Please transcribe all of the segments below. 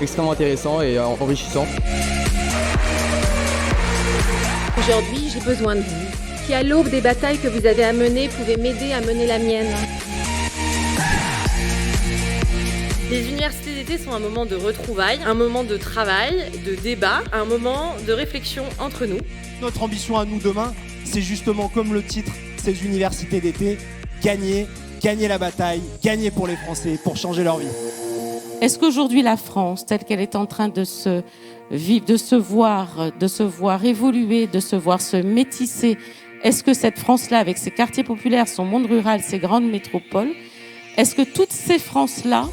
extrêmement intéressant et enrichissant. Aujourd'hui, j'ai besoin de vous, qui à l'aube des batailles que vous avez à mener, pouvez m'aider à mener la mienne. Les universités d'été sont un moment de retrouvailles, un moment de travail, de débat, un moment de réflexion entre nous. Notre ambition à nous demain, c'est justement comme le titre, ces universités d'été, gagner la bataille, gagner pour les Français, pour changer leur vie. Est-ce qu'aujourd'hui la France, telle qu'elle est en train de se vivre, de se voir évoluer, de se voir se métisser, est-ce que cette France-là, avec ses quartiers populaires, son monde rural, ses grandes métropoles, est-ce que toutes ces France-là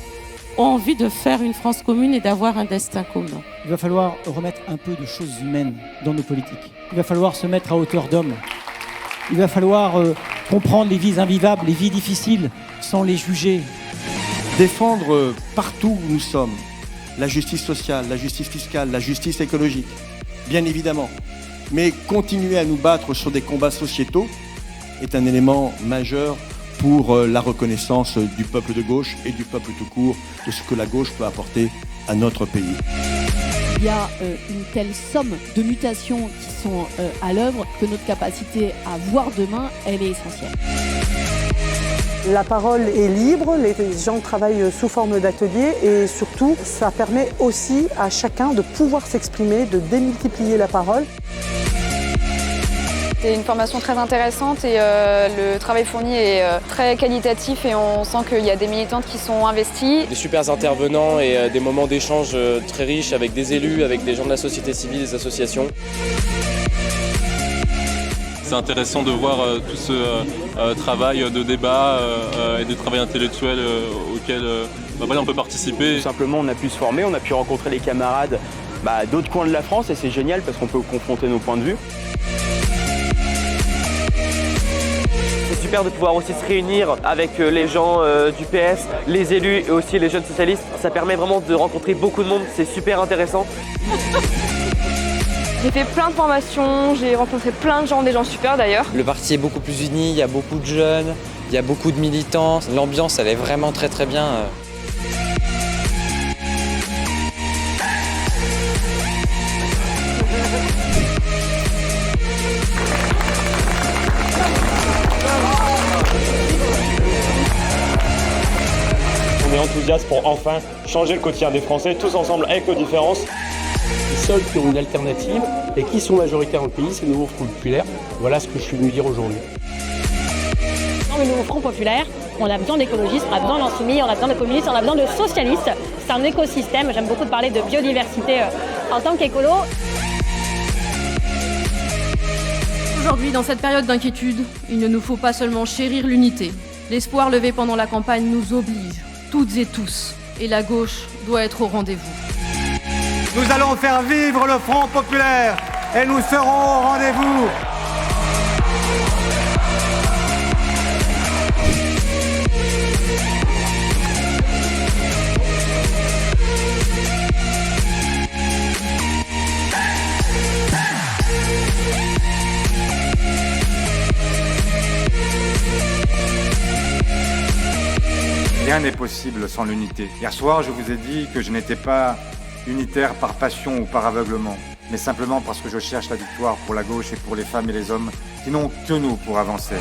ont envie de faire une France commune et d'avoir un destin commun? Il va falloir remettre un peu de choses humaines dans nos politiques. Il va falloir se mettre à hauteur d'homme. Il va falloir comprendre les vies invivables, les vies difficiles, sans les juger. Défendre partout où nous sommes la justice sociale, la justice fiscale, la justice écologique, bien évidemment. Mais continuer à nous battre sur des combats sociétaux est un élément majeur pour la reconnaissance du peuple de gauche et du peuple tout court, de ce que la gauche peut apporter à notre pays. Il y a une telle somme de mutations qui sont à l'œuvre que notre capacité à voir demain, elle est essentielle. La parole est libre, les gens travaillent sous forme d'ateliers et surtout, ça permet aussi à chacun de pouvoir s'exprimer, de démultiplier la parole. C'est une formation très intéressante et le travail fourni est très qualitatif et on sent qu'il y a des militantes qui sont investies. Des super intervenants et des moments d'échange très riches avec des élus, avec des gens de la société civile, des associations. C'est intéressant de voir tout ce travail de débat et de travail intellectuel auquel on peut participer. Tout simplement, on a pu se former, on a pu rencontrer les camarades d'autres coins de la France et c'est génial parce qu'on peut confronter nos points de vue. C'est super de pouvoir aussi se réunir avec les gens du PS, les élus et aussi les jeunes socialistes. Ça permet vraiment de rencontrer beaucoup de monde, c'est super intéressant. J'ai fait plein de formations, j'ai rencontré plein de gens, des gens super d'ailleurs. Le parti est beaucoup plus uni, il y a beaucoup de jeunes, il y a beaucoup de militants. L'ambiance, elle est vraiment très très bien. On est enthousiaste pour enfin changer le quotidien des Français, tous ensemble avec nos différences. Les seuls qui ont une alternative et qui sont majoritaires dans le pays, c'est le Nouveau Front Populaire. Voilà ce que je suis venu dire aujourd'hui. Dans le Nouveau Front Populaire, on a besoin d'écologistes, on a besoin d'insoumis, on a besoin de communistes, on a besoin de socialistes. C'est un écosystème, j'aime beaucoup parler de biodiversité en tant qu'écolo. Aujourd'hui, dans cette période d'inquiétude, il ne nous faut pas seulement chérir l'unité. L'espoir levé pendant la campagne nous oblige, toutes et tous, et la gauche doit être au rendez-vous. Nous allons faire vivre le Front Populaire et nous serons au rendez-vous. Rien n'est possible sans l'unité. Hier soir, je vous ai dit que je n'étais pas unitaire par passion ou par aveuglement, mais simplement parce que je cherche la victoire pour la gauche et pour les femmes et les hommes qui n'ont que nous pour avancer.